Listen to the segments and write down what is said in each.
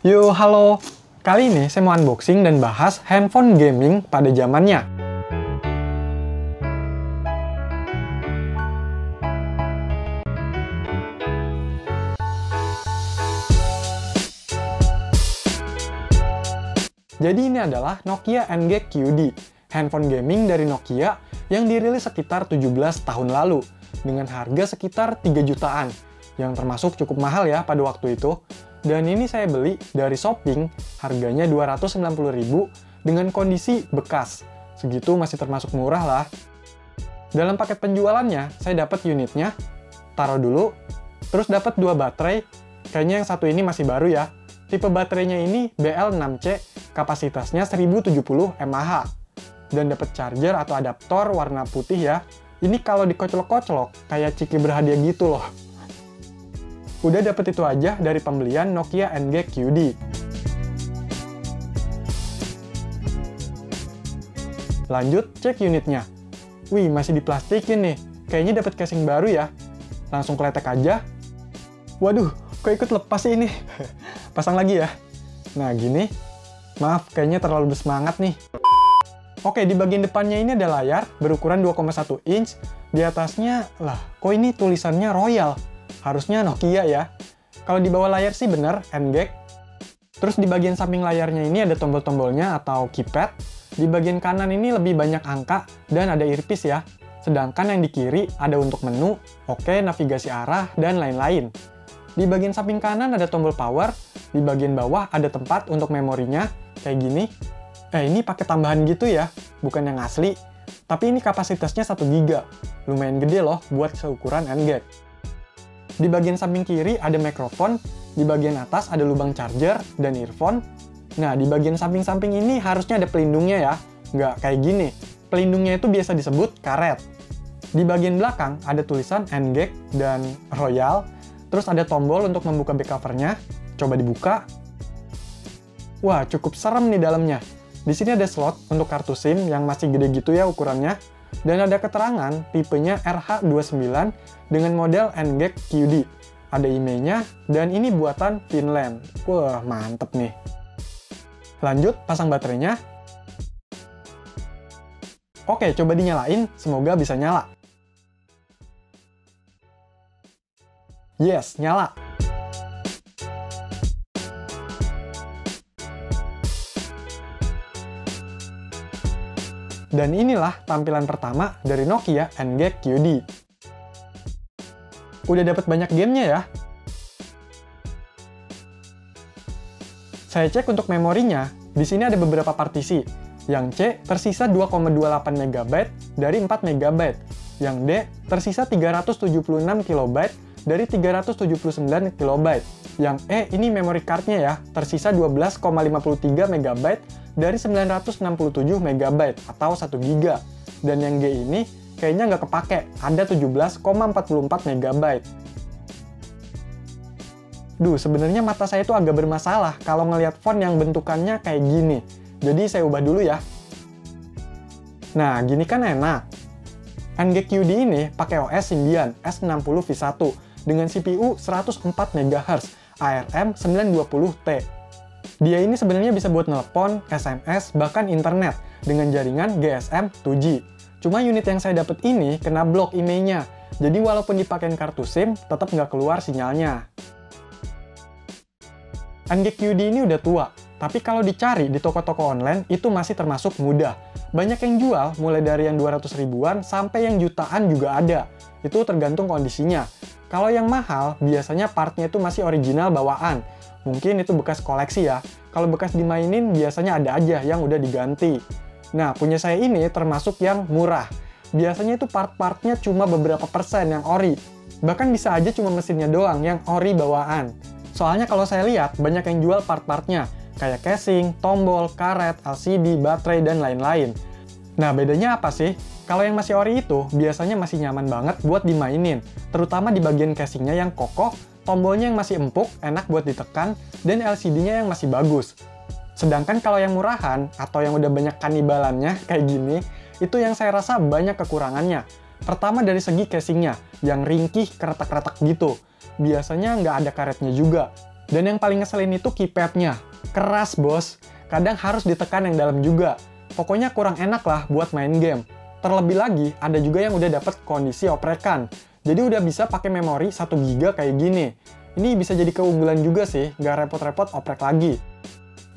Yo, halo. Kali ini saya mau unboxing dan bahas handphone gaming pada zamannya. Jadi ini adalah Nokia N-Gag QD, handphone gaming dari Nokia yang dirilis sekitar 17 tahun lalu, dengan harga sekitar 3 jutaan, yang termasuk cukup mahal ya pada waktu itu. Dan ini saya beli dari Shopping, harganya 290.000 dengan kondisi bekas. Segitu masih termasuk murah lah. Dalam paket penjualannya, saya dapat unitnya, taruh dulu, terus dapat 2 baterai, kayaknya yang satu ini masih baru ya. Tipe baterainya ini BL6C, kapasitasnya 1070 mAh. Dan dapat charger atau adaptor warna putih ya. Ini kalau dikoclok-koclok, kayak Ciki berhadiah gitu loh. Udah dapet itu aja dari pembelian Nokia N-Gag QD. Lanjut, cek unitnya. Wih, masih diplastikin nih. Kayaknya dapet casing baru ya. Langsung kletek aja. Waduh, kok ikut lepas sih ini? Pasang lagi ya. Nah, gini. Maaf, kayaknya terlalu bersemangat nih. Oke, di bagian depannya ini ada layar berukuran 2,1 inch. Di atasnya, lah, kok ini tulisannya Royal? Harusnya Nokia ya. Kalau di bawah layar sih bener, N-Gag. Terus di bagian samping layarnya ini ada tombol-tombolnya atau keypad. Di bagian kanan ini lebih banyak angka dan ada earpiece ya. Sedangkan yang di kiri ada untuk menu, oke, navigasi arah, dan lain-lain. Di bagian samping kanan ada tombol power, di bagian bawah ada tempat untuk memorinya, kayak gini. Ini pakai tambahan gitu ya, bukan yang asli. Tapi ini kapasitasnya 1 GB. Lumayan gede loh buat seukuran N-Gag. Di bagian samping kiri ada mikrofon, di bagian atas ada lubang charger dan earphone. Nah, di bagian samping-samping ini harusnya ada pelindungnya ya, nggak kayak gini. Pelindungnya itu biasa disebut karet. Di bagian belakang ada tulisan N-Gag dan Royal, terus ada tombol untuk membuka back covernya. Coba dibuka. Wah, cukup serem nih dalamnya. Di sini ada slot untuk kartu SIM yang masih gede gitu ya ukurannya. Dan ada keterangan tipenya RH29 dengan model N-Gag QD. Ada IMEI-nya, dan ini buatan Finland. Wah, mantep nih. Lanjut, pasang baterainya. Oke, coba dinyalain, semoga bisa nyala. Yes, nyala. Dan inilah tampilan pertama dari Nokia N-Gag QD. Udah dapat banyak gamenya ya. Saya cek untuk memorinya, di sini ada beberapa partisi. Yang C tersisa 2,28 MB dari 4 MB. Yang D tersisa 376 KB dari 379 KB. Yang E ini memory card-nya ya, tersisa 12,53 MB dari 967 MB atau 1 GB. Dan yang G ini kayaknya nggak kepake, ada 17,44 MB. Duh, sebenarnya mata saya itu agak bermasalah kalau ngelihat font yang bentukannya kayak gini. Jadi saya ubah dulu ya. Nah, gini kan enak. N-Gag QD ini pakai OS Symbian S60v1 dengan CPU 104 MHz ARM 920T. Dia ini sebenarnya bisa buat nelpon, SMS, bahkan internet dengan jaringan GSM 2G. Cuma unit yang saya dapat ini kena blok IMEI-nya. Jadi walaupun dipakein kartu SIM, tetap nggak keluar sinyalnya. N-Gag QD ini udah tua, tapi kalau dicari di toko-toko online itu masih termasuk mudah. Banyak yang jual mulai dari yang 200 ribuan sampai yang jutaan juga ada. Itu tergantung kondisinya. Kalau yang mahal, biasanya partnya itu masih original bawaan. Mungkin itu bekas koleksi ya. Kalau bekas dimainin, biasanya ada aja yang udah diganti. Nah, punya saya ini termasuk yang murah. Biasanya itu part-partnya cuma beberapa persen yang ori. Bahkan bisa aja cuma mesinnya doang yang ori bawaan. Soalnya kalau saya lihat, banyak yang jual part-partnya. Kayak casing, tombol, karet, LCD, baterai, dan lain-lain. Nah, bedanya apa sih? Kalau yang masih ori itu, biasanya masih nyaman banget buat dimainin. Terutama di bagian casingnya yang kokoh, tombolnya yang masih empuk, enak buat ditekan, dan LCD-nya yang masih bagus. Sedangkan kalau yang murahan, atau yang udah banyak kanibalannya, kayak gini, itu yang saya rasa banyak kekurangannya. Pertama dari segi casingnya, yang ringkih, keretak-keretak gitu. Biasanya nggak ada karetnya juga. Dan yang paling ngeselin itu keypadnya. Keras bos, kadang harus ditekan yang dalam juga. Pokoknya kurang enak lah buat main game. Terlebih lagi, ada juga yang udah dapet kondisi oprekan. Jadi udah bisa pakai memori 1 GB kayak gini. Ini bisa jadi keunggulan juga sih, nggak repot-repot oprek lagi.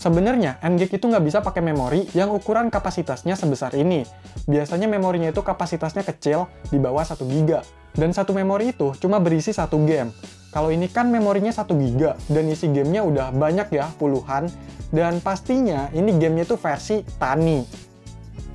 Sebenarnya, NGEK itu nggak bisa pakai memori yang ukuran kapasitasnya sebesar ini. Biasanya memorinya itu kapasitasnya kecil, di bawah 1 GB. Dan satu memori itu cuma berisi 1 game. Kalau ini kan memorinya 1 GB, dan isi gamenya udah banyak ya, puluhan. Dan pastinya ini gamenya tuh versi tani.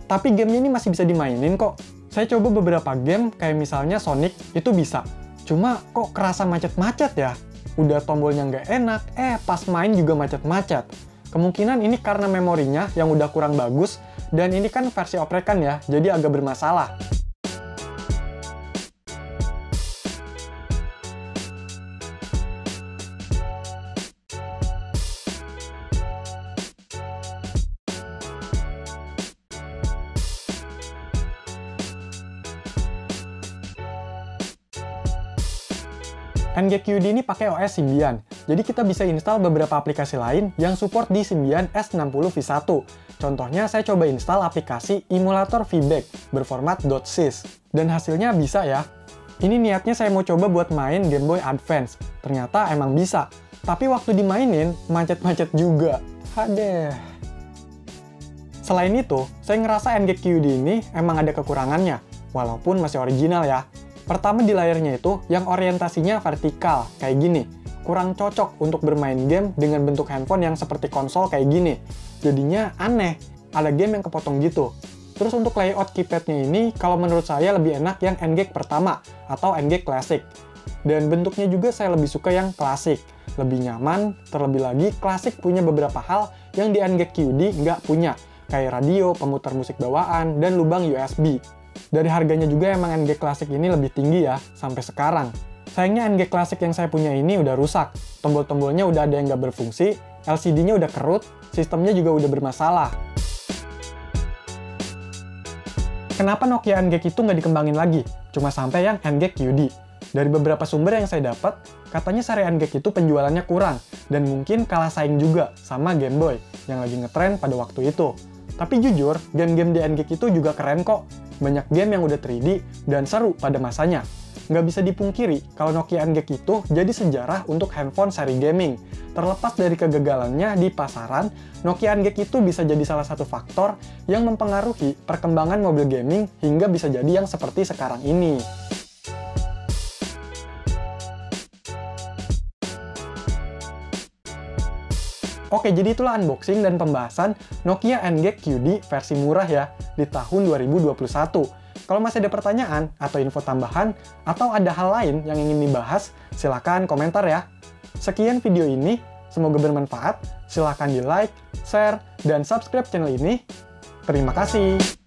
Tapi gamenya ini masih bisa dimainin kok. Saya coba beberapa game, kayak misalnya Sonic, itu bisa. Cuma kok kerasa macet-macet ya? Udah tombolnya nggak enak, pas main juga macet-macet. Kemungkinan ini karena memorinya yang udah kurang bagus, dan ini kan versi oprekan ya, jadi agak bermasalah. NGEK QD ini pakai OS Symbian, jadi kita bisa install beberapa aplikasi lain yang support di Symbian S60 V1. Contohnya saya coba install aplikasi emulator VBack berformat .sys, dan hasilnya bisa ya. Ini niatnya saya mau coba buat main Game Boy Advance, ternyata emang bisa. Tapi waktu dimainin, macet-macet juga. Hadeh. Selain itu, saya ngerasa NGEK QD ini emang ada kekurangannya, walaupun masih original ya. Pertama di layarnya itu yang orientasinya vertikal, kayak gini. Kurang cocok untuk bermain game dengan bentuk handphone yang seperti konsol kayak gini. Jadinya aneh, ada game yang kepotong gitu. Terus untuk layout keypadnya ini, kalau menurut saya lebih enak yang NGEK pertama, atau NGEK Classic. Dan bentuknya juga saya lebih suka yang Classic. Lebih nyaman, terlebih lagi Classic punya beberapa hal yang di NGEK QD nggak punya. Kayak radio, pemutar musik bawaan, dan lubang USB. Dari harganya juga emang NGEK Classic ini lebih tinggi ya, sampai sekarang. Sayangnya NGEK Classic yang saya punya ini udah rusak. Tombol-tombolnya udah ada yang nggak berfungsi, LCD-nya udah kerut, sistemnya juga udah bermasalah. Kenapa Nokia NGEK itu nggak dikembangin lagi? Cuma sampai yang NGEK QD. Dari beberapa sumber yang saya dapat, katanya seri NGEK itu penjualannya kurang, dan mungkin kalah saing juga sama Game Boy, yang lagi ngetren pada waktu itu. Tapi jujur, game-game di NGEK itu juga keren kok. Banyak game yang udah 3D dan seru pada masanya. Nggak bisa dipungkiri kalau Nokia NGEK itu jadi sejarah untuk handphone seri gaming. Terlepas dari kegagalannya di pasaran, Nokia NGEK itu bisa jadi salah satu faktor yang mempengaruhi perkembangan mobil gaming hingga bisa jadi yang seperti sekarang ini. Oke, jadi itulah unboxing dan pembahasan Nokia NGEK QD versi murah ya, di tahun 2021. Kalau masih ada pertanyaan atau info tambahan, atau ada hal lain yang ingin dibahas, silakan komentar ya. Sekian video ini, semoga bermanfaat. Silakan di like, share, dan subscribe channel ini. Terima kasih.